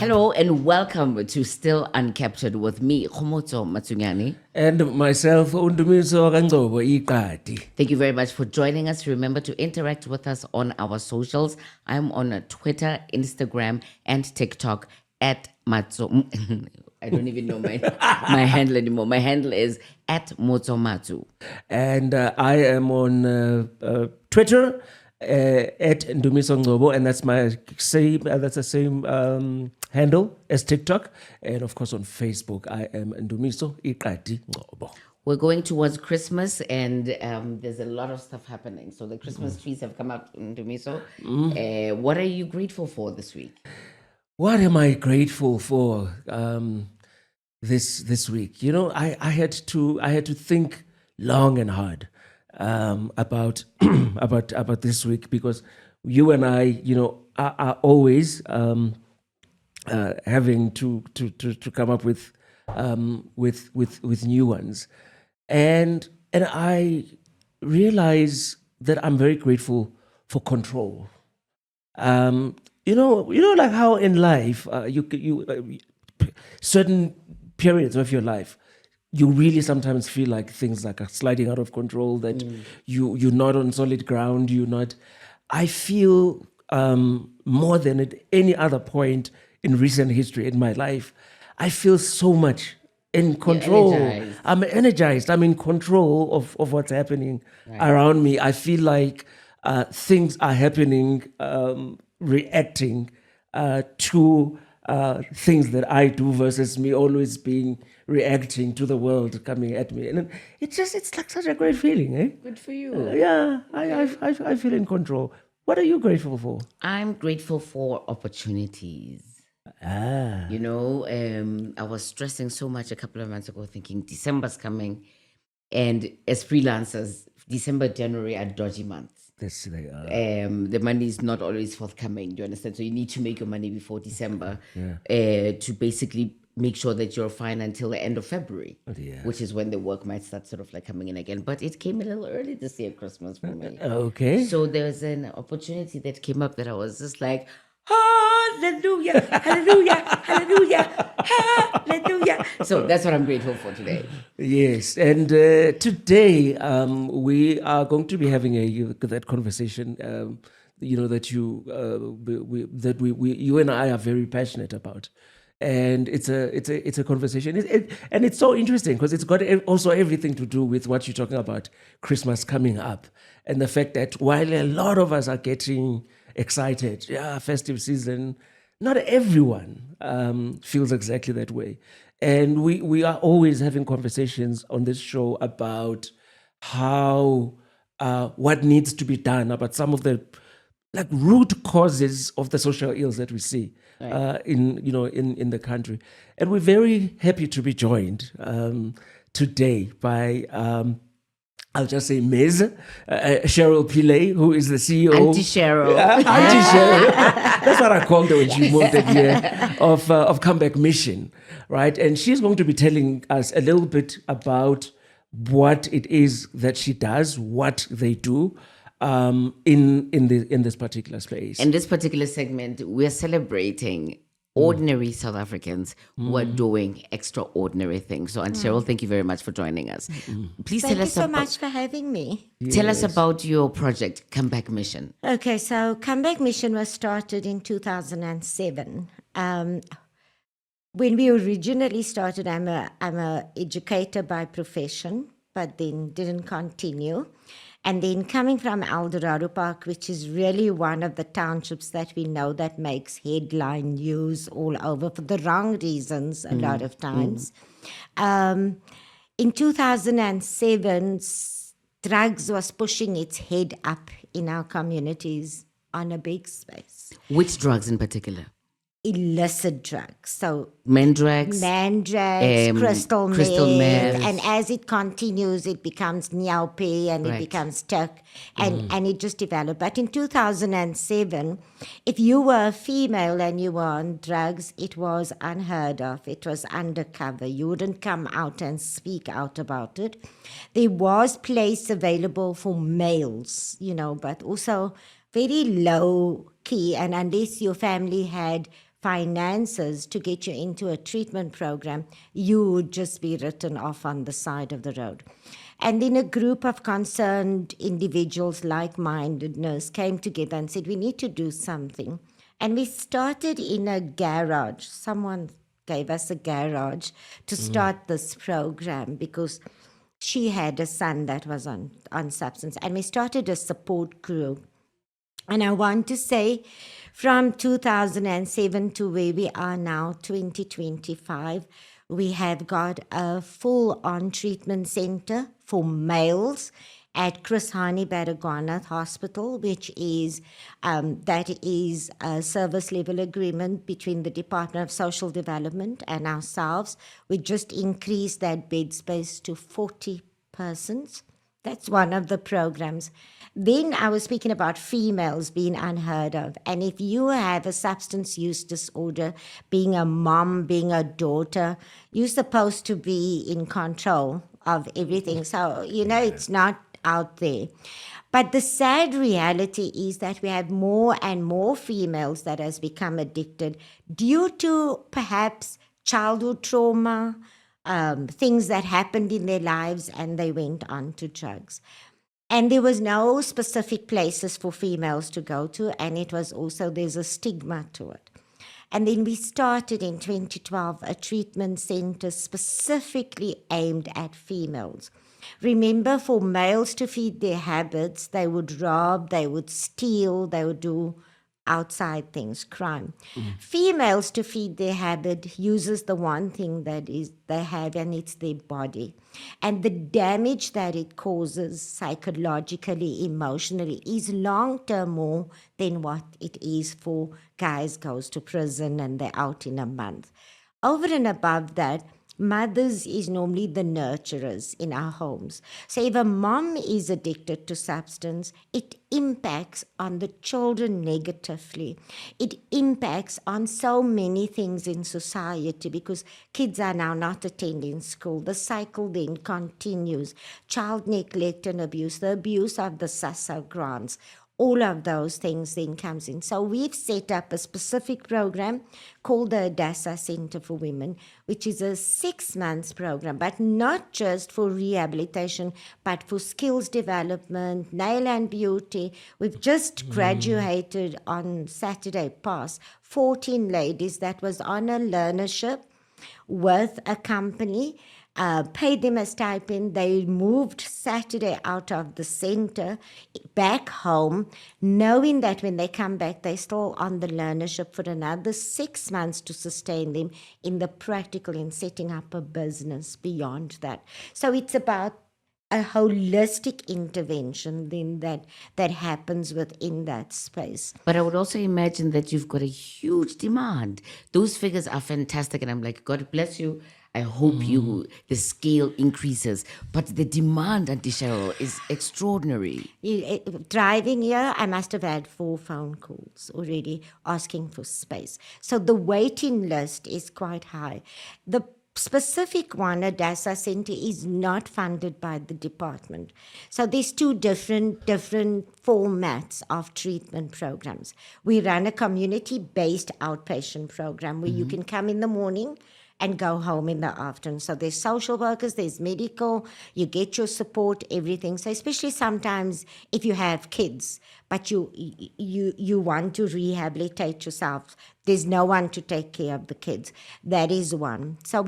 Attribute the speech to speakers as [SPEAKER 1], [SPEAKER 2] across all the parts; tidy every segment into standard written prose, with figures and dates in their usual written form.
[SPEAKER 1] Hello and welcome to Still Uncaptured with me, Kgomotso Matsunyane.
[SPEAKER 2] And myself, Ndumiso Ngcobo.
[SPEAKER 1] Thank you very much for joining us. Remember to interact with us on our socials. I'm on Twitter, Instagram, and TikTok at Matso. I don't even know my handle anymore. My handle is at Motso Matsu.
[SPEAKER 2] And I am on Twitter at Ndumiso Ngcobo, and that's my same. That's the same handle as TikTok, and of course on Facebook I am Ndumiso Ngcobo.
[SPEAKER 1] We're going towards Christmas, and there's a lot of stuff happening. So the Christmas trees have come up in Ndumiso. What are you grateful for this week?
[SPEAKER 2] What am I grateful for this week? You know, I had to think long and hard about about this week, because you and I, you know, are always having to come up with new ones, and I realize that I'm very grateful for control. You know, like how in life, you certain periods of your life, you really sometimes feel like things like are sliding out of control, that you're not on solid ground. You're not. I feel more than at any other point in recent history in my life, I feel so much in control. I'm energized. I'm in control of what's happening around me. I feel like things are happening, reacting to things that I do, versus me always being reacting to the world coming at me. And it's like such a great feeling, eh?
[SPEAKER 1] Good for you.
[SPEAKER 2] Yeah, I feel in control. What are you grateful for?
[SPEAKER 1] I'm grateful for opportunities. You know, I was stressing so much a couple of months ago, thinking December's coming, and as freelancers, December, January are dodgy months.
[SPEAKER 2] Yes, they are.
[SPEAKER 1] The money is not always forthcoming. Do you understand? So you need to make your money before December to basically make sure that you're fine until the end of February, which is when the work might start sort of like coming in again. But it came a little early this year, Christmas, for me.
[SPEAKER 2] Okay.
[SPEAKER 1] So there's an opportunity that came up that I was just like, hallelujah, hallelujah, hallelujah, hallelujah. So that's what I'm grateful for today.
[SPEAKER 2] Yes, and today we are going to be having that conversation. You know, that you and I are very passionate about, and it's a conversation, and it's so interesting because it's got also everything to do with what you're talking about, Christmas coming up, and the fact that while a lot of us are getting excited, festive season, not everyone feels exactly that way. And we are always having conversations on this show about how what needs to be done about some of the like root causes of the social ills that we see in the country. And we're very happy to be joined today by I'll just say Ms. Cheryl Pillay, who is the CEO.
[SPEAKER 1] Auntie Cheryl.
[SPEAKER 2] Auntie Cheryl. That's what I called her when she moved in here, of Comeback Mission, right? And she's going to be telling us a little bit about what it is that she does, what they do in this particular space.
[SPEAKER 1] In this particular segment, we're celebrating ordinary South Africans who are doing extraordinary things. So, Aunt Cheryl, thank you very much for joining us. Please
[SPEAKER 3] Thank
[SPEAKER 1] tell
[SPEAKER 3] you
[SPEAKER 1] us
[SPEAKER 3] so much for having me.
[SPEAKER 1] Tell us about your project, Comeback Mission.
[SPEAKER 3] Okay, so Comeback Mission was started in 2007. When we originally started, I'm a educator by profession, but then didn't continue. And then coming from Eldorado Park, which is really one of the townships that we know that makes headline news all over for the wrong reasons a lot of times. In 2007, drugs was pushing its head up in our communities on a big space.
[SPEAKER 1] Which drugs in particular?
[SPEAKER 3] Illicit drugs. So
[SPEAKER 1] Mandrax,
[SPEAKER 3] crystal
[SPEAKER 1] meth.
[SPEAKER 3] and as it continues, it becomes Nyaupe and it becomes Turk, and it just developed. But in 2007, if you were a female and you were on drugs, it was unheard of. It was undercover. You wouldn't come out and speak out about it. There was place available for males, but also very low key, and unless your family had finances to get you into a treatment program, you would just be written off on the side of the road. And then a group of concerned individuals, like-mindedness, came together and said, we need to do something. And we started in a garage. Someone gave us a garage to start this program because she had a son that was on substance. And we started a support group. And I want to say from 2007 to where we are now, 2025, we have got a full-on treatment center for males at Chris Hani Baragwanath Hospital, which is that is a service level agreement between the Department of Social Development and ourselves. We just increased that bed space to 40 persons. That's one of the programs. Then I was speaking about females being unheard of. And if you have a substance use disorder, being a mom, being a daughter, you're supposed to be in control of everything. So, it's not out there. But the sad reality is that we have more and more females that has become addicted due to perhaps childhood trauma, things that happened in their lives, and they went on to drugs. And there was no specific places for females to go to, and it was also, there's a stigma to it. And then we started in 2012 a treatment center specifically aimed at females. Remember, for males to feed their habits, they would rob, they would steal, they would do outside things, crime. Females, to feed their habit, uses the one thing that is they have, and it's their body. And the damage that it causes psychologically, emotionally, is long-term more than what it is for guys goes to prison and they're out in a month. Over and above that, mothers is normally the nurturers in our homes. So if a mom is addicted to substance, it impacts on the children negatively. It impacts on so many things in society because kids are now not attending school. The cycle then continues. Child neglect and abuse, the abuse of the SASSA grants, all of those things then comes in. So we've set up a specific program called the Adasa Center for Women, which is a 6-month program, but not just for rehabilitation, but for skills development, nail and beauty. We've just graduated on Saturday past 14 ladies that was on a learnership with a company, paid them a stipend. They moved Saturday out of the center back home, knowing that when they come back, they're still on the learnership for another 6 months to sustain them in the practical in setting up a business beyond that. So it's about a holistic intervention then that happens within that space.
[SPEAKER 1] But I would also imagine that you've got a huge demand. Those figures are fantastic, and I'm like, God bless you. I hope the scale increases. But the demand, Auntie Cheryl, is extraordinary.
[SPEAKER 3] Driving here, I must have had 4 phone calls already asking for space. So the waiting list is quite high. The specific one, Adasa Center, is not funded by the department. So there's 2 different formats of treatment programs. We run a community-based outpatient program where you can come in the morning and go home in the afternoon. So there's social workers, there's medical, you get your support, everything. So especially sometimes if you have kids, but you want to rehabilitate yourself, there's no one to take care of the kids. That is one. So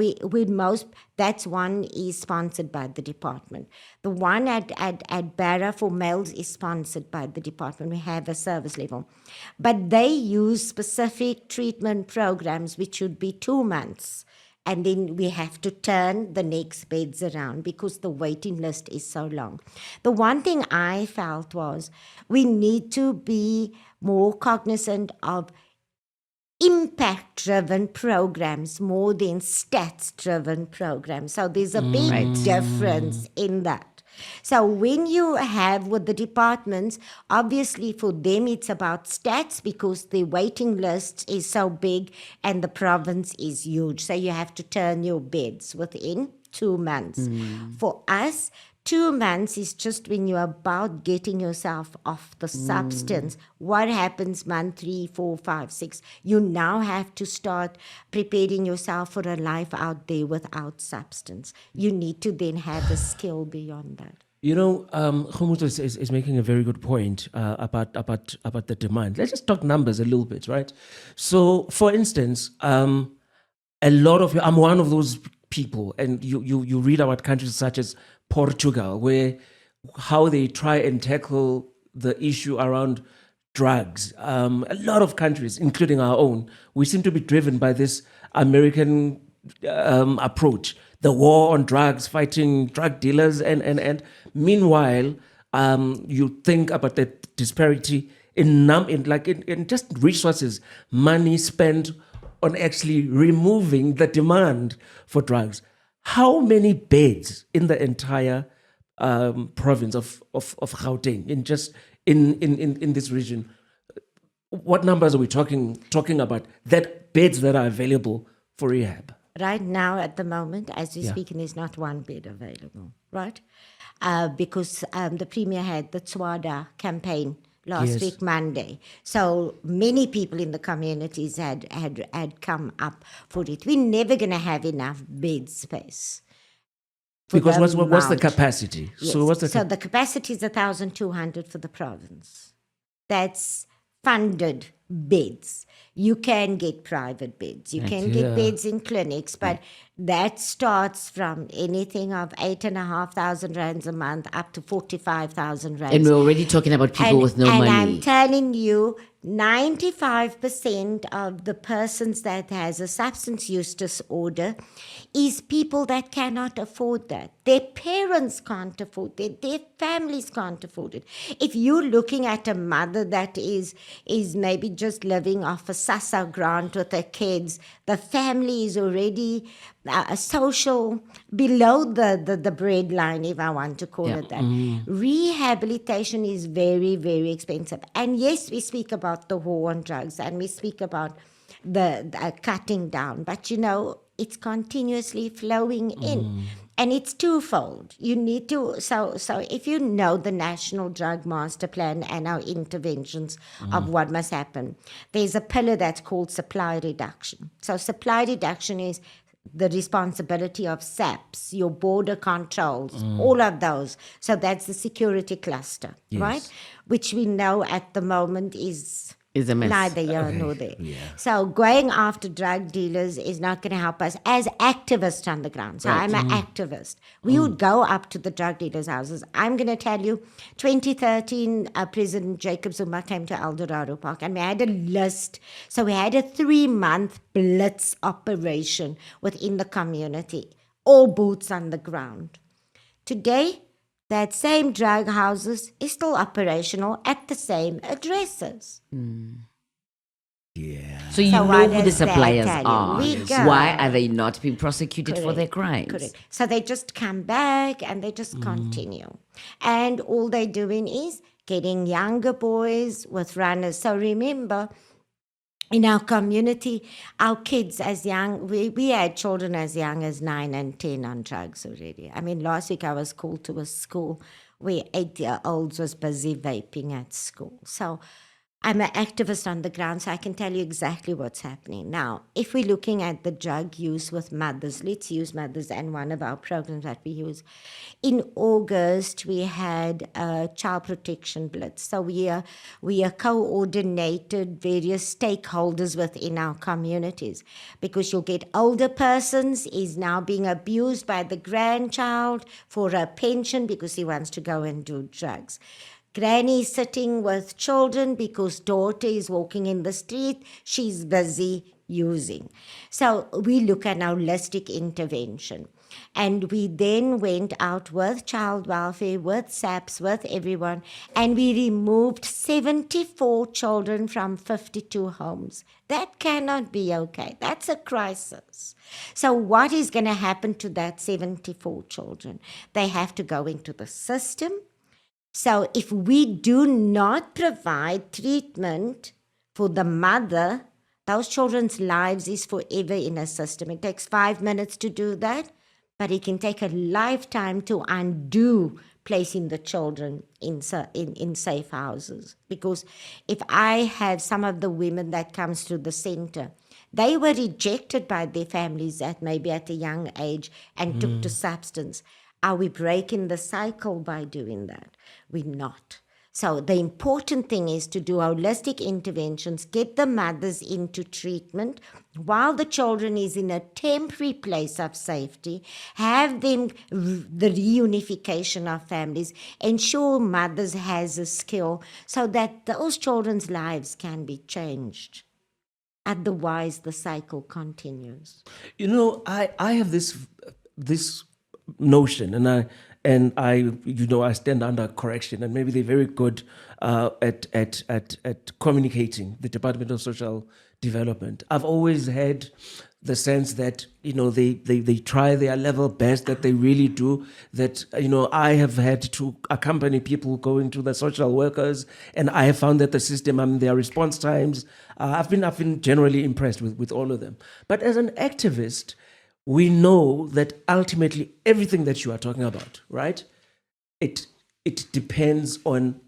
[SPEAKER 3] that's one is sponsored by the department. The one at Barra for males is sponsored by the department. We have a service level. But they use specific treatment programs, which should be 2 months. And then we have to turn the next beds around because the waiting list is so long. The one thing I felt was we need to be more cognizant of impact-driven programs more than stats-driven programs. So there's a big difference in that. So when you have with the departments, obviously for them it's about stats because the waiting list is so big and the province is huge. So you have to turn your beds within 2 months. For us, 2 months is just when you're about getting yourself off the substance. What happens month 3, 4, 5, 6? You now have to start preparing yourself for a life out there without substance. You need to then have a skill beyond that.
[SPEAKER 2] Kgomotso is making a very good point about the demand. Let's just talk numbers a little bit, right? So, for instance, a lot of I'm one of those people, and you read about countries such as Portugal, where how they try and tackle the issue around drugs. A lot of countries, including our own, we seem to be driven by this American approach. The war on drugs, fighting drug dealers, and meanwhile, you think about the disparity in just resources, money spent on actually removing the demand for drugs. How many beds in the entire province of Gauteng, in this region? What numbers are we talking about? That beds that are available for rehab?
[SPEAKER 3] Right now, at the moment, as we're speaking, there's not one bed available, right? Because the Premier had the Tswada campaign last week, Monday. So many people in the communities had come up for it. We're never going to have enough bed space.
[SPEAKER 2] Because what's the capacity?
[SPEAKER 3] Yes.
[SPEAKER 2] So
[SPEAKER 3] the capacity is 1,200 for the province. That's funded beds. You can get private beds. You can get beds in clinics, but that starts from anything of 8,500 rands a month up to 45,000 rands.
[SPEAKER 1] And we're already talking about people with no money.
[SPEAKER 3] And I'm telling you, 95% of the persons that has a substance use disorder is people that cannot afford that. Their parents can't afford it. Their families can't afford it. If you're looking at a mother that is maybe just living off a SASSA grant with her kids, the family is already social below the breadline, if I want to call it that. Rehabilitation is very, very expensive. And yes, we speak about the war on drugs and we speak about the cutting down, but it's continuously flowing in. And it's twofold. You need to, so if you know the National Drug Master Plan and our interventions of what must happen, there's a pillar that's called supply reduction. So supply reduction is the responsibility of SAPs, your border controls, all of those. So that's the security cluster, right? Which we know at the moment is
[SPEAKER 1] a mess.
[SPEAKER 3] Neither here nor there. Yeah. So going after drug dealers is not going to help us as activists on the ground. So I'm an activist. We would go up to the drug dealers' houses. I'm going to tell you, 2013, President Jacob Zuma came to Eldorado Park and we had a list. So we had a 3-month blitz operation within the community, all boots on the ground. Today, that same drug houses is still operational at the same addresses.
[SPEAKER 2] Yeah.
[SPEAKER 1] So know who the suppliers are. Why are they not being prosecuted for their crimes?
[SPEAKER 3] Correct. So they just come back and they just continue. And all they're doing is getting younger boys with runners. So remember, in our community, our kids as young, we had children as young as 9 and 10 on drugs already. I mean, last week I was called to a school where 8-year-olds was busy vaping at school. So I'm an activist on the ground, so I can tell you exactly what's happening. Now, if we're looking at the drug use with mothers, let's use mothers and one of our programs that we use. In August, we had a child protection blitz. So we are coordinated various stakeholders within our communities, because you'll get older persons is now being abused by the grandchild for a pension because he wants to go and do drugs. Granny sitting with children because daughter is walking in the street, she's busy using. So we look at our holistic intervention. And we then went out with child welfare, with SAPs, with everyone, and we removed 74 children from 52 homes. That cannot be okay. That's a crisis. So what is going to happen to that 74 children? They have to go into the system. So if we do not provide treatment for the mother, those children's lives is forever in a system. It takes 5 minutes to do that. but it can take a lifetime to undo placing the children in safe houses. Because if I have some of the women that comes to the center, they were rejected by their families maybe at a young age and took to substance. Are we breaking the cycle by doing that? We're not. So the important thing is to do holistic interventions, get the mothers into treatment while the children is in a temporary place of safety, have them the reunification of families, ensure mothers has a skill so that those children's lives can be changed. Otherwise, the cycle continues.
[SPEAKER 2] You know, I have this notion, and I stand under correction, and maybe they're very good at communicating, the Department of Social Development. I've always had the sense that they try their level best, that they really do. That I have had to accompany people going to the social workers, and I have found that the system, their response times, I've been generally impressed with all of them. But as an activist, we know that ultimately everything that you are talking about, right? It depends on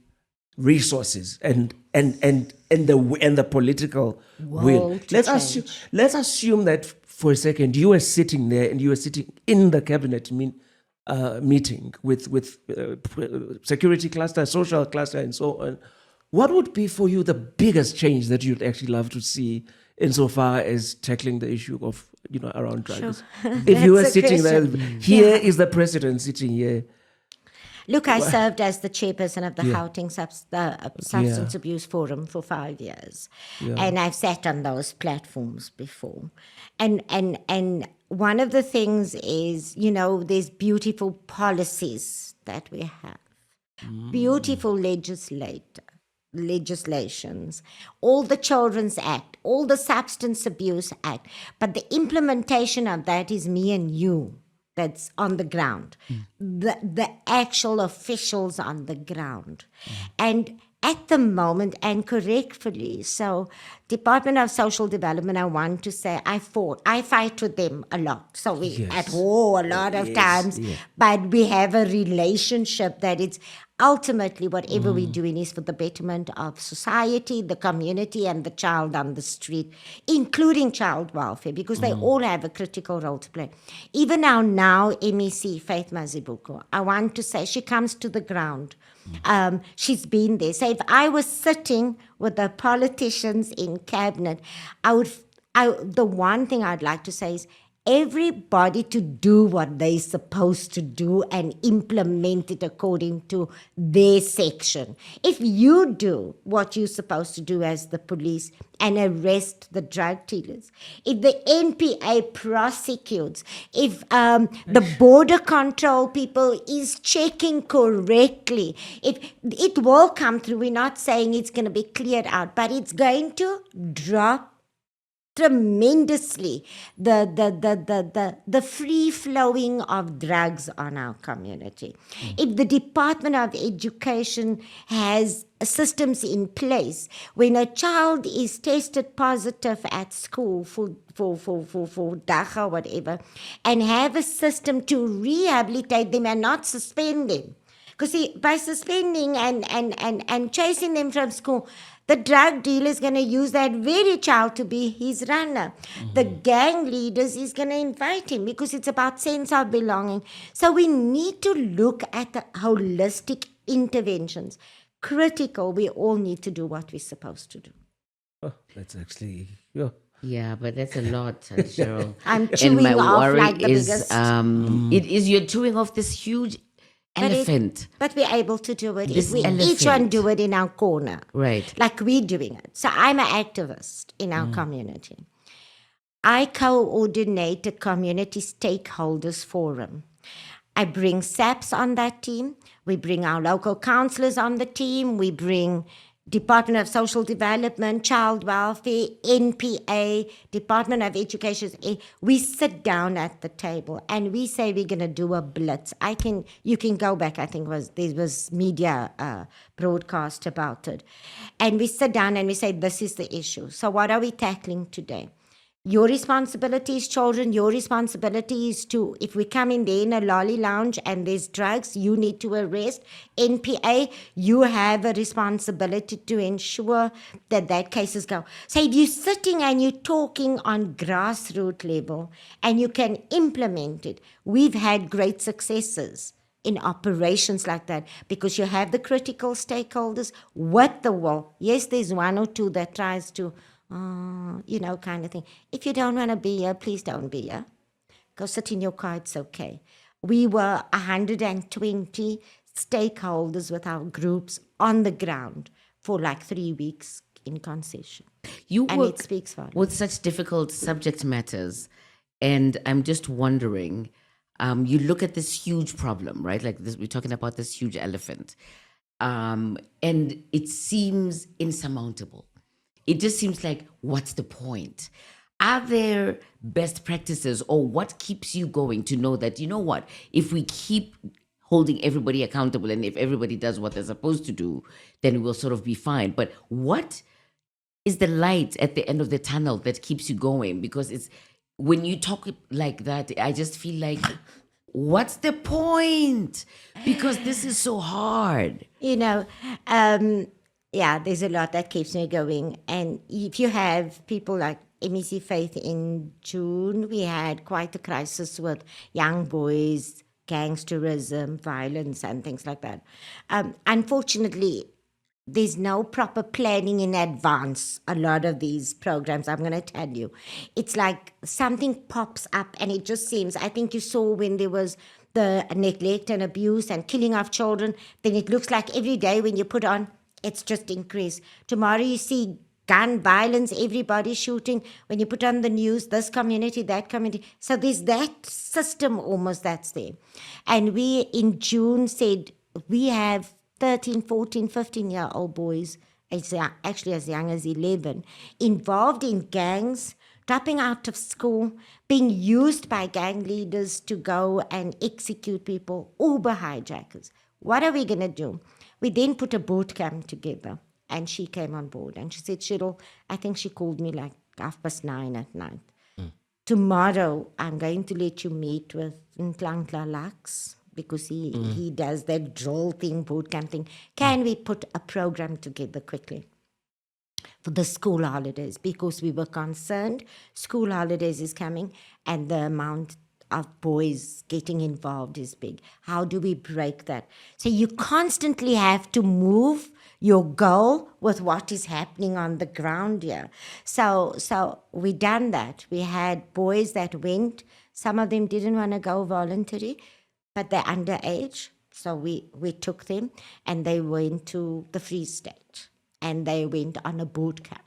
[SPEAKER 2] resources and the political will. Let's assume that for a second you were sitting there and you were sitting in the cabinet meeting with security cluster, social cluster, and so on. What would be for you the biggest change that you'd actually love to see insofar as tackling the issue of around drugs?
[SPEAKER 3] Sure.
[SPEAKER 2] If you were sitting there, here is the president sitting here.
[SPEAKER 3] Look, I served as the chairperson of the Gauteng Substance Abuse Forum for 5 years. Yeah. And I've sat on those platforms before. And one of the things is, there's beautiful policies that we have, beautiful legislations, all the Children's Act, all the Substance Abuse Act. But the implementation of that is me and you. That's on the ground, the actual officials on the ground. And at the moment, and correctly, so Department of Social Development, I want to say, I fight with them a lot. So we at war a lot of times, but we have a relationship that it's ultimately whatever we're doing is for the betterment of society, the community, and the child on the street, including child welfare, because they all have a critical role to play. Even our now MEC, Faith Mazibuko, I want to say she comes to the ground. She's been there. So if I was sitting with the politicians in cabinet, the one thing I'd like to say is everybody to do what they're supposed to do and implement it according to their section. If you do what you're supposed to do as the police and arrest the drug dealers, if the NPA prosecutes, if the border control people is checking correctly, it will come through. We're not saying it's going to be cleared out, but it's going to drop tremendously the free flowing of drugs on our community. If the Department of Education has systems in place, when a child is tested positive at school for DACA, whatever, and have a system to rehabilitate them and not suspend them. Because by suspending and chasing them from school, the drug dealer is going to use that very child to be his runner. The gang leaders is going to invite him because it's about sense of belonging. So we need to look at the holistic interventions. Critical, we all need to do what we're supposed to do.
[SPEAKER 2] Oh, that's actually,
[SPEAKER 1] Yeah, but that's a lot, Cheryl.
[SPEAKER 3] I'm chewing off like the biggest.
[SPEAKER 1] It is, you're chewing off this huge elephant.
[SPEAKER 3] But we're able to do it.
[SPEAKER 1] This
[SPEAKER 3] If we each one do it in our corner.
[SPEAKER 1] Right.
[SPEAKER 3] Like we're doing it. So I'm an activist in our community. I coordinate a community stakeholders forum. I bring SAPs on that team. We bring our local councillors on the team. We bring Department of Social Development, Child Welfare, NPA, Department of Education. We sit down at the table and we say we're going to do a blitz. You can go back, I think there was media broadcast about it. And we sit down and we say, this is the issue. So what are we tackling today? Your responsibility is children. Your responsibility is to, if we come in there in a lolly lounge and there's drugs, you need to arrest. NPA, you have a responsibility to ensure that cases go. So if you're sitting and you're talking on grassroots level and you can implement it, we've had great successes in operations like that, because you have the critical stakeholders with the will. Yes, there's one or two that tries to, kind of thing. If you don't want to be here, please don't be here. Go sit in your car, it's okay. We were 120 stakeholders with our groups on the ground for like 3 weeks in concession.
[SPEAKER 1] You
[SPEAKER 3] and
[SPEAKER 1] work
[SPEAKER 3] it speaks volumes.
[SPEAKER 1] with such difficult subject matters, and I'm just wondering, you look at this huge problem, right? Like this, we're talking about this huge elephant, and it seems insurmountable. It just seems like, what's the point? Are there best practices, or what keeps you going to know that, you know what, if we keep holding everybody accountable and if everybody does what they're supposed to do, then we'll sort of be fine. But what is the light at the end of the tunnel that keeps you going? Because it's, when you talk like that, I just feel like, what's the point? Because this is so hard.
[SPEAKER 3] Yeah, there's a lot that keeps me going. And if you have people like MEC Faith in June, we had quite a crisis with young boys, gangsterism, violence, and things like that. Unfortunately, there's no proper planning in advance. A lot of these programs, I'm going to tell you, it's like something pops up and it just seems, I think you saw when there was the neglect and abuse and killing of children, then it looks like every day when you put on, it's just increased. Tomorrow you see gun violence, everybody shooting. When you put on the news, this community, that community. So there's that system almost that's there. And we in June said we have 13, 14, 15-year-old boys, actually as young as 11, involved in gangs, dropping out of school, being used by gang leaders to go and execute people, Uber hijackers. What are we going to do? We then put a boot camp together, and she came on board. And she said, Cheryl, I think she called me like 9:30 at night. Tomorrow, I'm going to let you meet with Nklankla Lux, because he does that drill thing, boot camp thing. Can we put a program together quickly for the school holidays? Because we were concerned school holidays is coming and the amount of boys getting involved is big. How do we break that? So you constantly have to move your goal with what is happening on the ground here. So we done that. We had boys that went. Some of them didn't want to go voluntary, but they're underage. So we took them and they went to the Free State and they went on a boot camp.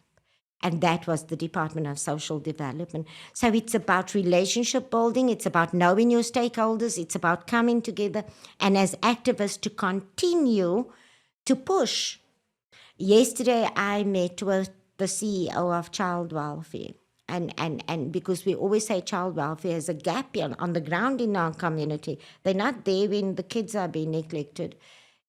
[SPEAKER 3] And that was the Department of Social Development. So it's about relationship building. It's about knowing your stakeholders. It's about coming together and as activists to continue to push. Yesterday, I met with the CEO of Child Welfare. And because we always say child welfare has a gap here on the ground in our community. They're not there when the kids are being neglected.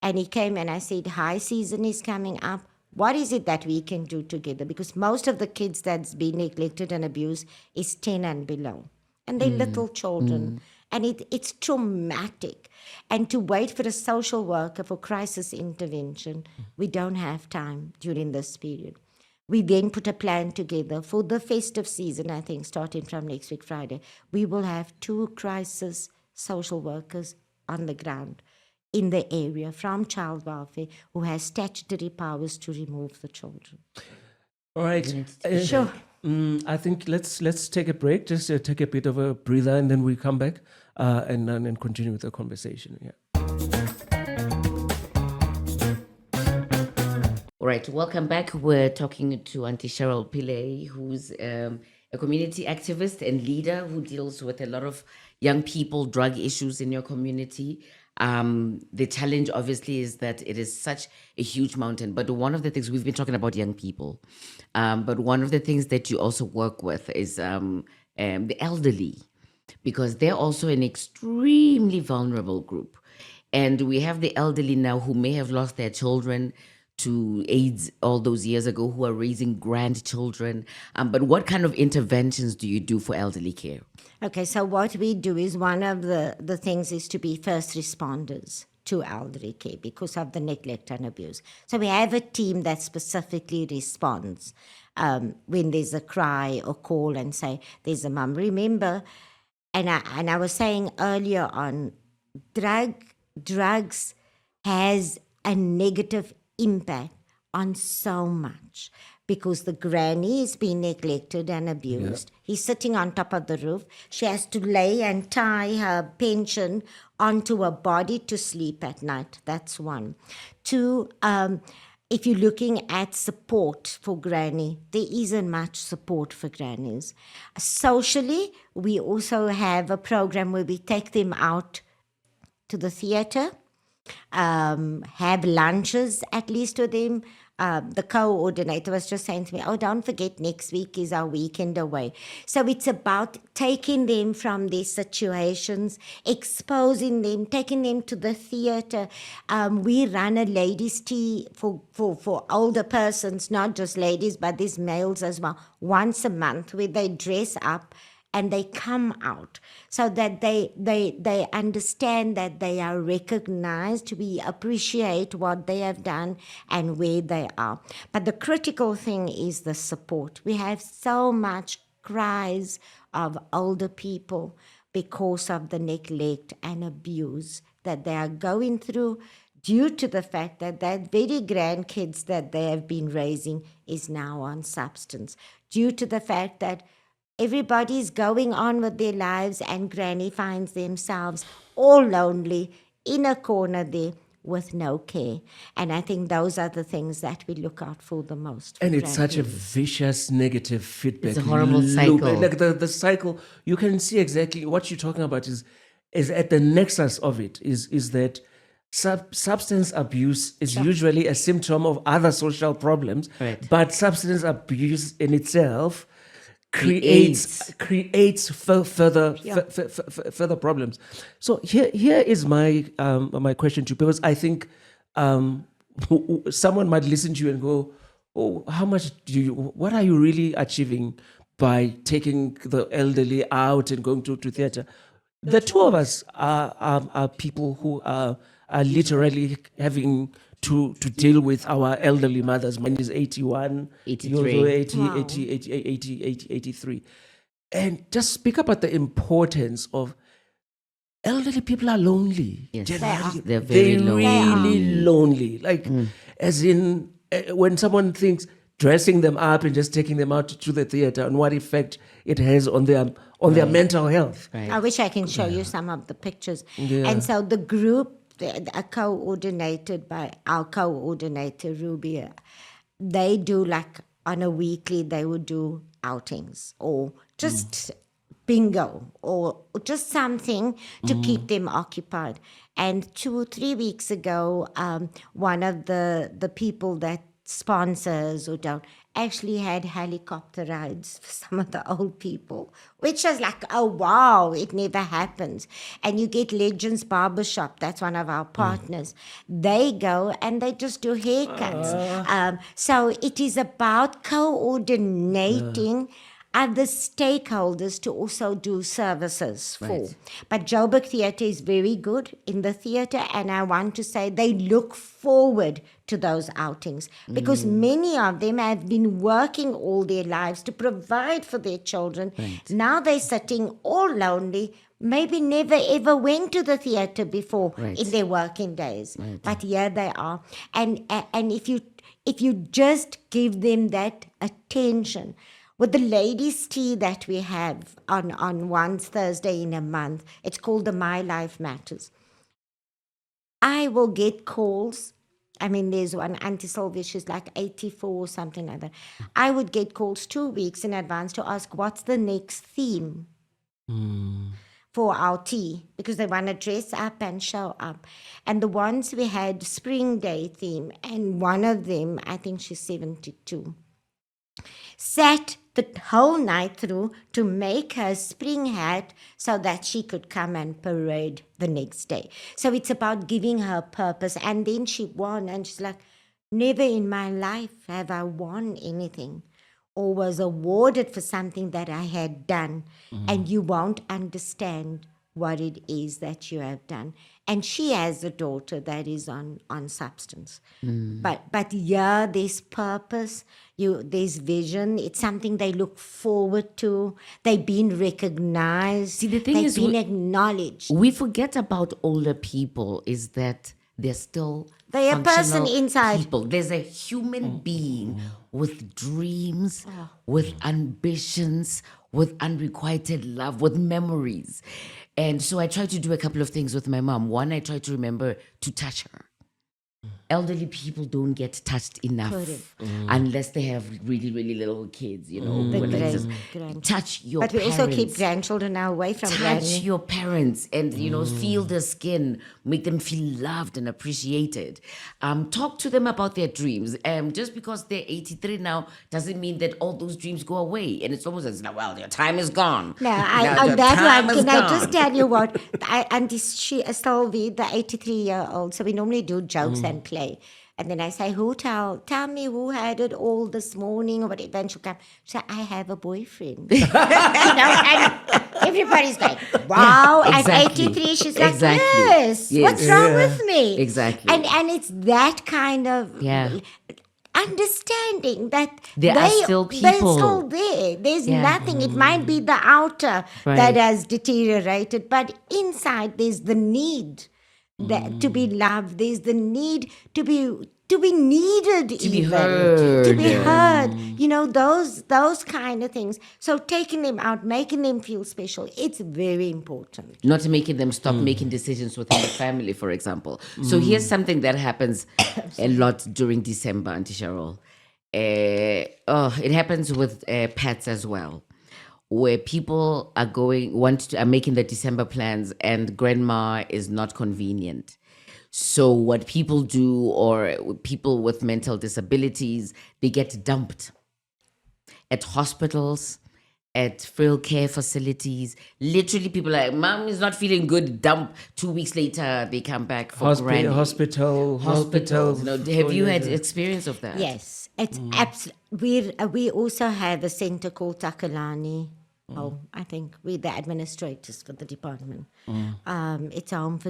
[SPEAKER 3] And he came and I said, high season is coming up. What is it that we can do together? Because most of the kids that's been neglected and abused is 10 and below. And they're little children. And it's traumatic. And to wait for a social worker for crisis intervention, we don't have time during this period. We then put a plan together for the festive season, I think, starting from next week, Friday. We will have 2 crisis social workers on the ground in the area from child welfare who has statutory powers to remove the children.
[SPEAKER 2] All right.
[SPEAKER 3] Sure.
[SPEAKER 2] I think let's take a break, just take a bit of a breather, and then we come back and continue with the conversation. Yeah.
[SPEAKER 1] All right, welcome back. We're talking to Auntie Cheryl Pillay, who's a community activist and leader who deals with a lot of young people, drug issues in your community. The challenge, obviously, is that it is such a huge mountain. But one of the things, we've been talking about young people, but one of the things that you also work with is the elderly, because they're also an extremely vulnerable group. And we have the elderly now who may have lost their children to AIDS all those years ago who are raising grandchildren. But what kind of interventions do you do for elderly care?
[SPEAKER 3] Okay, so what we do is one of the things is to be first responders to elderly care because of the neglect and abuse. So we have a team that specifically responds when there's a cry or call and say, there's a mum. Remember, and I was saying earlier on, drugs has a negative impact on so much because the granny is being neglected and abused. He's sitting on top of the roof. She has to lay and tie her pension onto her body to sleep at night. That's one. Two, if you're looking at support for granny, there isn't much support for grannies. Socially, we also have a program where we take them out to the theatre, have lunches at least with them. The coordinator was just saying to me, oh, don't forget next week is our weekend away. So it's about taking them from these situations, exposing them, taking them to the theatre. We run a ladies' tea for older persons, not just ladies, but these males as well, once a month where they dress up and they come out so that they understand that they are recognized, we appreciate what they have done and where they are. But the critical thing is the support. We have so much cries of older people because of the neglect and abuse that they are going through due to the fact that that very grandkids that they have been raising is now on substance, due to the fact that everybody's going on with their lives and granny finds themselves all lonely in a corner there with no care. And I think those are the things that we look out for the most.
[SPEAKER 2] And it's such a vicious negative feedback.
[SPEAKER 1] It's a horrible cycle.
[SPEAKER 2] Like the cycle, you can see exactly what you're talking about is at the nexus of it, is that substance abuse is usually a symptom of other social problems,
[SPEAKER 1] right.
[SPEAKER 2] But substance abuse in itself creates further problems. So here is my my question to you, because I think someone might listen to you and go, oh, what are you really achieving by taking the elderly out and going to theatre? The two of us are people who are literally having to deal with our elderly mothers. Mine is 81,
[SPEAKER 1] 83.
[SPEAKER 2] 83. And just speak about the importance of elderly people are lonely.
[SPEAKER 1] Yes,
[SPEAKER 2] Generally,
[SPEAKER 1] they're very lonely.
[SPEAKER 2] really lonely. Like, as in, when someone thinks dressing them up and just taking them out to the theater and what effect it has on their mental health.
[SPEAKER 1] Right.
[SPEAKER 3] I wish I can show you some of the pictures.
[SPEAKER 2] Yeah.
[SPEAKER 3] And so the group, are coordinated by our coordinator, Ruby. They do like on a weekly, they would do outings or just bingo or just something to keep them occupied. And 2 or 3 weeks ago, one of the people that sponsors or don't actually had helicopter rides for some of the old people, which was like, oh wow, it never happens. And you get Legends Barbershop, that's one of our partners. They go and they just do haircuts. So it is about coordinating other stakeholders to also do services for.
[SPEAKER 1] Right.
[SPEAKER 3] But Joburg Theatre is very good in the theatre, and I want to say they look forward to those outings because many of them have been working all their lives to provide for their children.
[SPEAKER 1] Right.
[SPEAKER 3] Now they're sitting all lonely, maybe never ever went to the theatre before in their working days.
[SPEAKER 1] Right.
[SPEAKER 3] But here they are. And if you just give them that attention, with the ladies' tea that we have on one Thursday in a month, it's called the My Life Matters. I will get calls. I mean, there's one, Auntie Sylvia, she's like 84 or something like that. I would get calls 2 weeks in advance to ask what's the next theme for our tea, because they want to dress up and show up. And the ones we had Spring Day theme, and one of them, I think she's 72, sat the whole night through to make her spring hat so that she could come and parade the next day. So it's about giving her purpose. And then she won, and she's like, never in my life have I won anything or was awarded for something that I had done, and you won't understand what it is that you have done. And she has a daughter that is on substance. But yeah, there's purpose, there's vision. It's something they look forward to. They've been recognized.
[SPEAKER 1] See, the thing
[SPEAKER 3] they've
[SPEAKER 1] is,
[SPEAKER 3] been acknowledged.
[SPEAKER 1] we forget about older people is that they're still
[SPEAKER 3] They're a person
[SPEAKER 1] functional
[SPEAKER 3] inside.
[SPEAKER 1] people. There's a human being with dreams, with ambitions, with unrequited love, with memories. And so I try to do a couple of things with my mom. One, I try to remember to touch her. Elderly people don't get touched enough unless they have really, really little kids, you know.
[SPEAKER 3] The
[SPEAKER 1] who are like just,
[SPEAKER 3] grand-
[SPEAKER 1] touch your
[SPEAKER 3] But we
[SPEAKER 1] parents.
[SPEAKER 3] also keep grandchildren now away from
[SPEAKER 1] Touch
[SPEAKER 3] granny.
[SPEAKER 1] your parents and, you know, feel their skin, make them feel loved and appreciated. Talk to them about their dreams. Just because they're 83 now doesn't mean that all those dreams go away. And it's almost as, well, your time is gone.
[SPEAKER 3] No,
[SPEAKER 1] Now
[SPEAKER 3] on
[SPEAKER 1] your
[SPEAKER 3] that
[SPEAKER 1] time
[SPEAKER 3] one,
[SPEAKER 1] is
[SPEAKER 3] can I
[SPEAKER 1] gone.
[SPEAKER 3] just tell you what? And Sylvie, the 83-year-old, so we normally do jokes and play. And then I say, tell me who had it all this morning or whatever. And she'll come, she'll say, I have a boyfriend. You know, and everybody's like, wow.
[SPEAKER 1] Exactly.
[SPEAKER 3] At 83, she's like,
[SPEAKER 1] Exactly.
[SPEAKER 3] yes,
[SPEAKER 1] Yes.
[SPEAKER 3] what's wrong with me?
[SPEAKER 1] Exactly.
[SPEAKER 3] And it's that kind of understanding that
[SPEAKER 1] There are still
[SPEAKER 3] they're
[SPEAKER 1] people.
[SPEAKER 3] still there. There's
[SPEAKER 1] Yeah.
[SPEAKER 3] nothing. It might be the outer
[SPEAKER 1] Right.
[SPEAKER 3] that has deteriorated, but inside there's the need that to be loved. There's the need to be needed, to
[SPEAKER 1] be heard.
[SPEAKER 3] to be heard. You know, those kind of things. So taking them out, making them feel special, it's very important.
[SPEAKER 1] Not making them stop making decisions within the family, for example. So here's something that happens a lot during December, Auntie Cheryl. It happens with pets as well, where people are making the December plans and grandma is not convenient. So what people do, or people with mental disabilities, they get dumped at hospitals, at frail care facilities. Literally, people are like, Mom is not feeling good. Dump. 2 weeks later, they come back for granny.
[SPEAKER 2] Hospitals.
[SPEAKER 1] You know, have you had experience of that?
[SPEAKER 3] Yes, it's absolutely. We also have a center called Takalani. Oh, I think we're the administrators for the department. It's a home for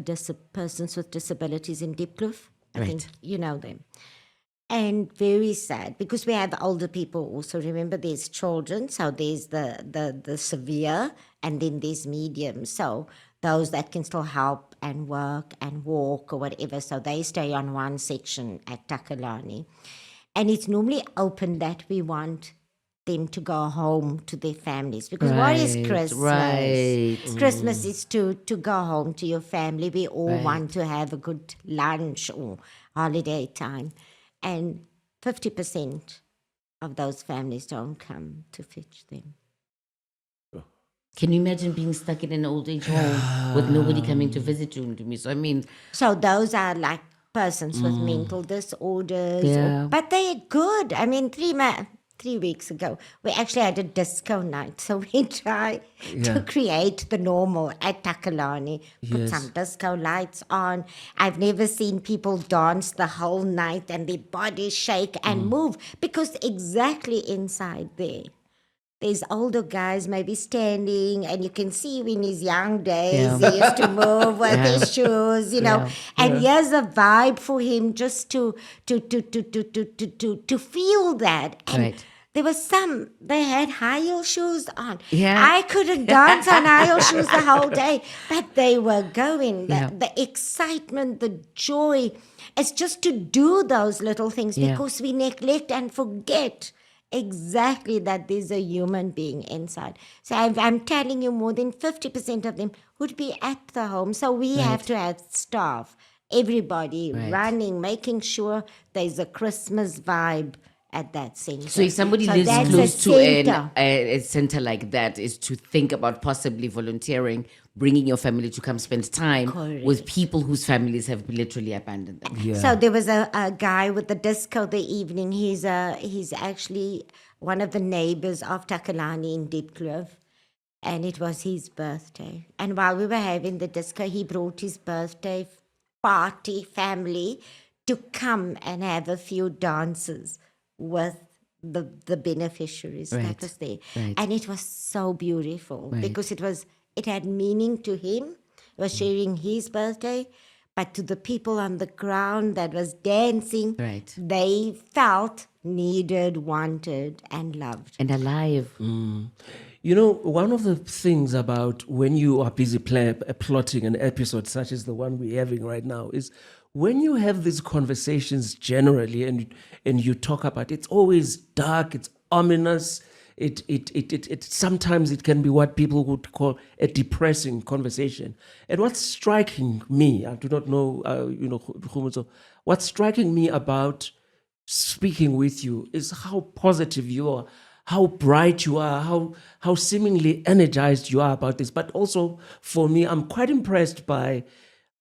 [SPEAKER 3] persons with disabilities in Diepkloof. I think you know them. And very sad because we have older people also. Remember, there's children, so there's the severe, and then there's medium. So those that can still help and work and walk or whatever. So they stay on one section at Takalani. And it's normally open that we want them to go home to their families, because what is Christmas?
[SPEAKER 1] Right.
[SPEAKER 3] Christmas is to go home to your family. We all want to have a good lunch or holiday time, and 50% of those families don't come to fetch them.
[SPEAKER 1] Can you imagine being stuck in an old age home with nobody coming to visit you, Ndumiso? I mean,
[SPEAKER 3] So those are like persons with mental disorders,
[SPEAKER 1] Yeah.
[SPEAKER 3] but they're good. I mean, 3 weeks ago, we actually had a disco night. So we try to create the normal at Takalani, put some disco lights on. I've never seen people dance the whole night and their bodies shake and move, because exactly inside there's older guys maybe standing, and you can see in his young days he used to move with his shoes, you know. And here's a vibe for him just to feel that. And there was they had high heel shoes on.
[SPEAKER 1] Yeah.
[SPEAKER 3] I couldn't dance on high heel shoes the whole day, but they were going. The excitement, the joy, it's just to do those little things, because we neglect and forget exactly that there's a human being inside. So I'm telling you, more than 50% of them would be at the home. So we have to have staff, everybody running, making sure there's a Christmas vibe at that center.
[SPEAKER 1] so if somebody
[SPEAKER 3] So
[SPEAKER 1] lives
[SPEAKER 3] that's
[SPEAKER 1] close
[SPEAKER 3] a
[SPEAKER 1] to
[SPEAKER 3] center.
[SPEAKER 1] a center like that, is to think about possibly volunteering, bringing your family to come spend time with people whose families have literally abandoned them.
[SPEAKER 3] So there was a guy with the disco the evening. He's actually one of the neighbors of Takalani in Diepkloof, and it was his birthday. And while we were having the disco, he brought his birthday party family to come and have a few dances with the beneficiaries that was there.
[SPEAKER 1] Right.
[SPEAKER 3] And it was so beautiful
[SPEAKER 1] Right.
[SPEAKER 3] because it had meaning to him. It was sharing his birthday, but to the people on the ground that was dancing,
[SPEAKER 1] Right.
[SPEAKER 3] they felt needed, wanted, and loved.
[SPEAKER 1] And alive.
[SPEAKER 2] You know, one of the things about when you are busy plotting an episode such as the one we're having right now is when you have these conversations generally and you talk about it's always dark, it's ominous. It sometimes it can be what people would call a depressing conversation. And what's striking me, I do not know, Kgomotso, what's striking me about speaking with you is how positive you are, how bright you are, how seemingly energized you are about this. But also for me, I'm quite impressed by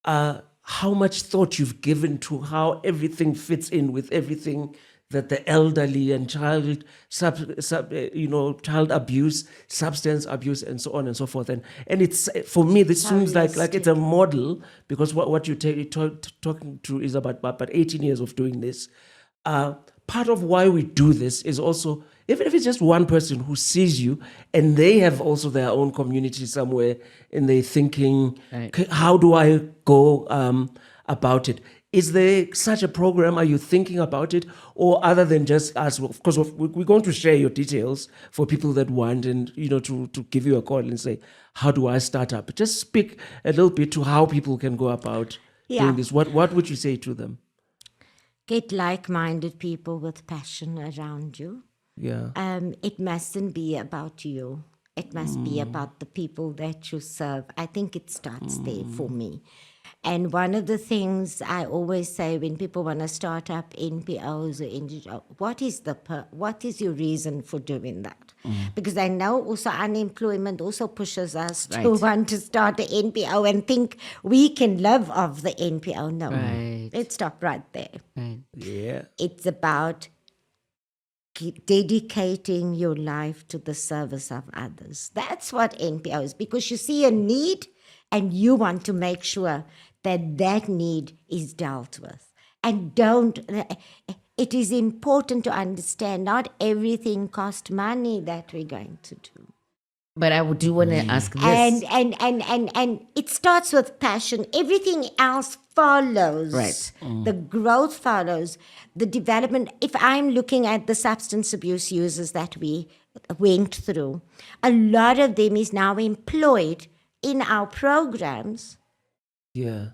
[SPEAKER 2] how much thought you've given to how everything fits in with everything that the elderly and child abuse, substance abuse, and so on and so forth. And it's, for me, this seems like it's a model, because what you're talking to is about 18 years of doing this. Part of why we do this is also, even if it's just one person who sees you and they have also their own community somewhere and they're thinking,
[SPEAKER 1] Right.
[SPEAKER 2] how do I go about it? Is there such a program? Are you thinking about it? Or other than just us, because we're going to share your details for people that want and, to give you a call and say, how do I start up? Just speak a little bit to how people can go about doing this. What would you say to them?
[SPEAKER 3] Get like-minded people with passion around you.
[SPEAKER 2] Yeah.
[SPEAKER 3] It mustn't be about you. It must be about the people that you serve. I think it starts there for me. And one of the things I always say when people want to start up NPOs or NGOs, what is your reason for doing that? Because I know also unemployment also pushes us to want to start an NPO and think we can live off the NPO. No, let's stop right there.
[SPEAKER 1] Right.
[SPEAKER 2] Yeah.
[SPEAKER 3] It's about dedicating your life to the service of others. That's what NPO is, because you see a need and you want to make sure that need is dealt with. And it is important to understand not everything costs money that we're going to do.
[SPEAKER 1] But I do want to ask this.
[SPEAKER 3] And it starts with passion. Everything else follows.
[SPEAKER 1] Right.
[SPEAKER 3] The growth follows. The development. If I'm looking at the substance abuse users that we went through, a lot of them is now employed in our programs.
[SPEAKER 2] Yeah.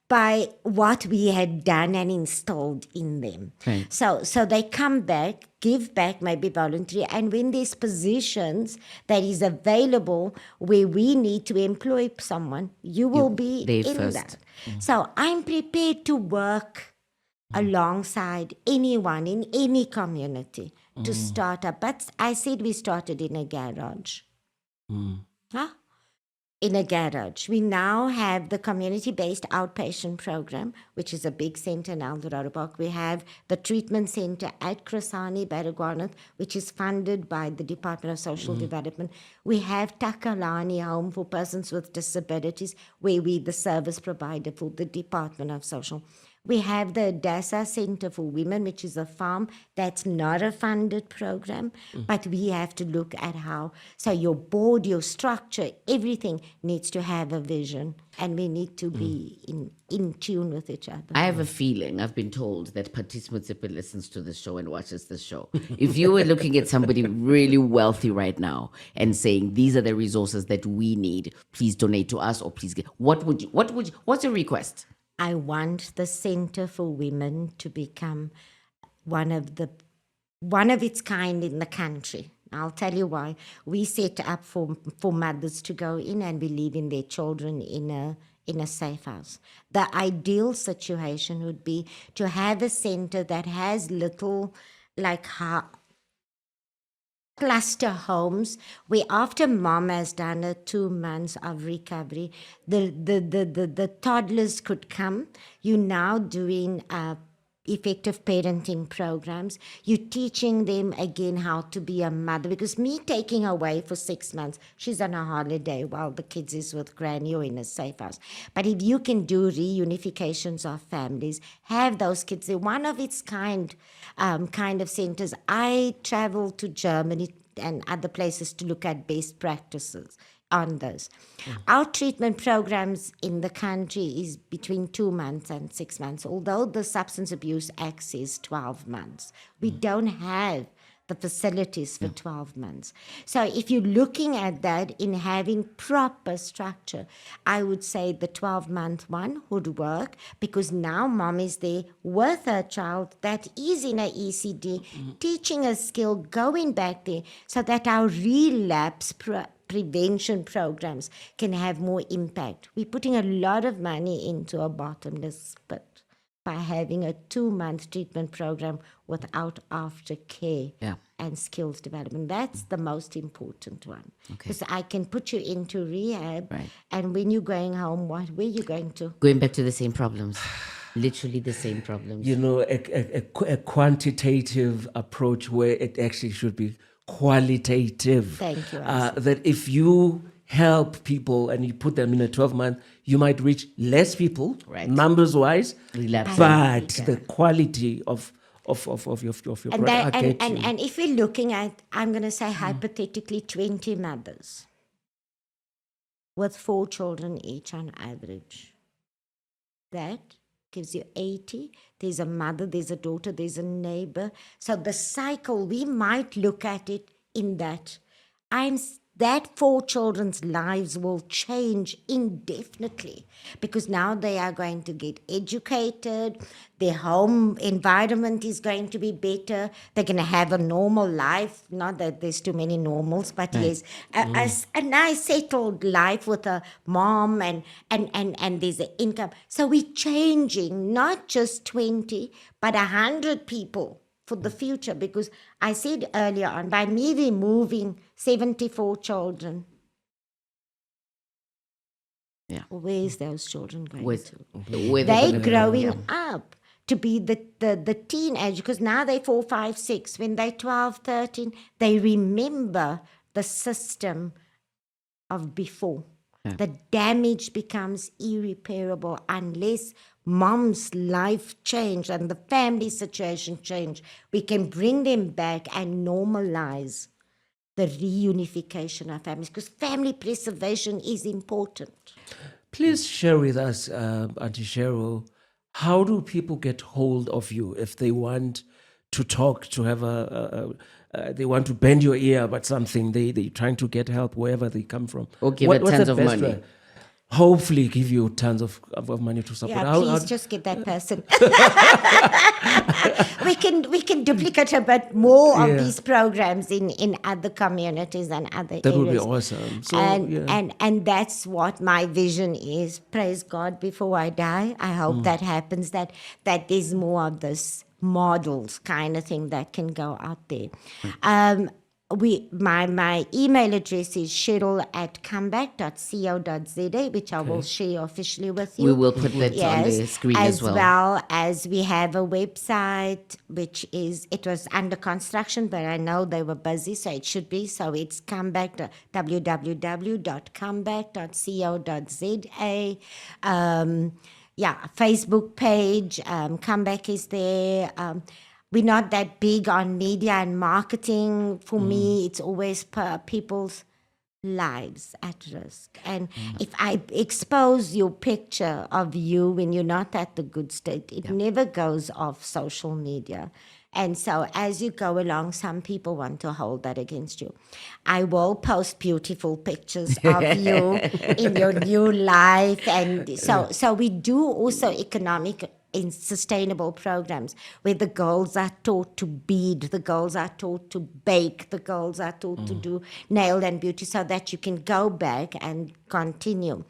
[SPEAKER 3] By what we had done and installed in them.
[SPEAKER 1] Right.
[SPEAKER 3] So they come back, give back, maybe voluntary, and when there's positions that is available where we need to employ someone, you will be in
[SPEAKER 1] first.
[SPEAKER 3] that. So I'm prepared to work alongside anyone in any community to start up. But I said we started in a garage. Huh? In a garage. We now have the community-based outpatient program, which is a big center in Eldorado Park. We have the treatment center at Krasani, Baragwanath, which is funded by the Department of Social Development. We have Takalani Home for persons with disabilities, where we the service provider for the Department of Social. We have the Dasa Center for Women, which is a farm that's not a funded program, but we have to look at how. So your board, your structure, everything needs to have a vision, and we need to be in tune with each other.
[SPEAKER 1] I have a feeling, I've been told, that participants listens to this show and watches this show. If you were looking at somebody really wealthy right now and saying, these are the resources that we need, please donate to us, or please what's your request?
[SPEAKER 3] I want the Center for Women to become one of its kind in the country. I'll tell you why. We set up for mothers to go in and we leave in their children in a safe house. The ideal situation would be to have a center that has little cluster homes where after mom has done 2 months of recovery, the toddlers could come. You're now doing effective parenting programs. You're teaching them again how to be a mother, because me taking her away for 6 months, she's on a holiday while the kids is with granny or in a safe house. But if you can do reunifications of families, have those kids, they're one of its kind of centers. I travel to Germany and other places to look at best practices on this. Our treatment programs in the country is between 2 months and 6 months, although the Substance Abuse Act says 12 months. We don't have the facilities for 12 months. So if you're looking at that in having proper structure, I would say the 12-month one would work, because now mom is there with her child that is in a ECD, teaching a skill, going back there, so that our relapse prevention programs can have more impact. We're putting a lot of money into a bottomless pit by having a 2-month treatment program without aftercare and skills development. That's the most important one. Because I can put you into rehab, and when you're going home, where are you going to?
[SPEAKER 1] Going back to the same problems. Literally the same problems.
[SPEAKER 2] You know, a quantitative approach where it actually should be qualitative.
[SPEAKER 3] Thank you.
[SPEAKER 2] That if you help people and you put them in a 12-month, you might reach less people, numbers-wise,
[SPEAKER 1] Relapsing.
[SPEAKER 2] but the quality of your
[SPEAKER 3] And,
[SPEAKER 2] product.
[SPEAKER 3] and if we're looking at, I'm going to say hypothetically 20 mothers with 4 children each on average, that gives you 80. There's a mother, there's a daughter, there's a neighbor. So the cycle, we might look at it in that. That 4 children's lives will change indefinitely, because now they are going to get educated, their home environment is going to be better, they're going to have a normal life, not that there's too many normals, but yes, a nice settled life with a mom and there's an income. So we're changing not just 20, but 100 people for the future, because I said earlier on, by me removing 74 children, where's those children going to? They're growing up to be the teenage, because now they're 4, 5, 6. When they're 12, 13, they remember the system of before. The damage becomes irreparable unless mom's life change and the family situation change. We can bring them back and normalize the reunification of families, because family preservation is important.
[SPEAKER 2] Please share with us, Auntie Cheryl, how do people get hold of you if they want to talk, to have they want to bend your ear about something, they're trying to get help wherever they come from?
[SPEAKER 1] Or give it tons of money.
[SPEAKER 2] way? Hopefully give you tons of money to support.
[SPEAKER 3] Yeah, please just get that person. we can duplicate a bit more of these programs in other communities and other areas.
[SPEAKER 2] That would be awesome. So,
[SPEAKER 3] and that's what my vision is. Praise God, before I die, I hope that happens, that there's more of this models kind of thing that can go out there. My email address is cheryl@comeback.co.za, which I will share officially with you.
[SPEAKER 1] We will put that on the screen as well.
[SPEAKER 3] As well as we have a website, it was under construction, but I know they were busy, so it should be. So it's www.comeback.co.za. Facebook page, Comeback is there. We're not that big on media and marketing. For me, it's always people's lives at risk. And if I expose your picture of you when you're not at the good state, it never goes off social media. And so as you go along, some people want to hold that against you. I will post beautiful pictures of you in your new life. And so we do also economic in sustainable programs where the girls are taught to bead, the girls are taught to bake, the girls are taught to do nail and beauty, so that you can go back and continue.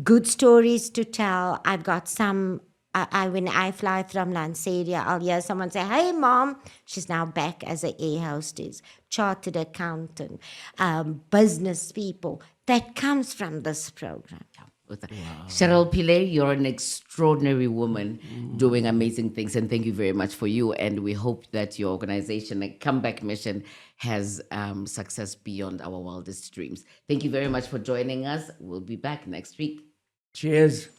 [SPEAKER 3] Good stories to tell. I've got some. When I fly from Lanseria, I'll hear someone say, "Hey, Mom," she's now back as an air hostess, chartered accountant, business people. That comes from this program.
[SPEAKER 1] Cheryl Pillay, you're an extraordinary woman doing amazing things, and thank you very much for you. And we hope that your organization, a comeback mission, has success beyond our wildest dreams. Thank you very much for joining us. We'll be back next week.
[SPEAKER 2] Cheers.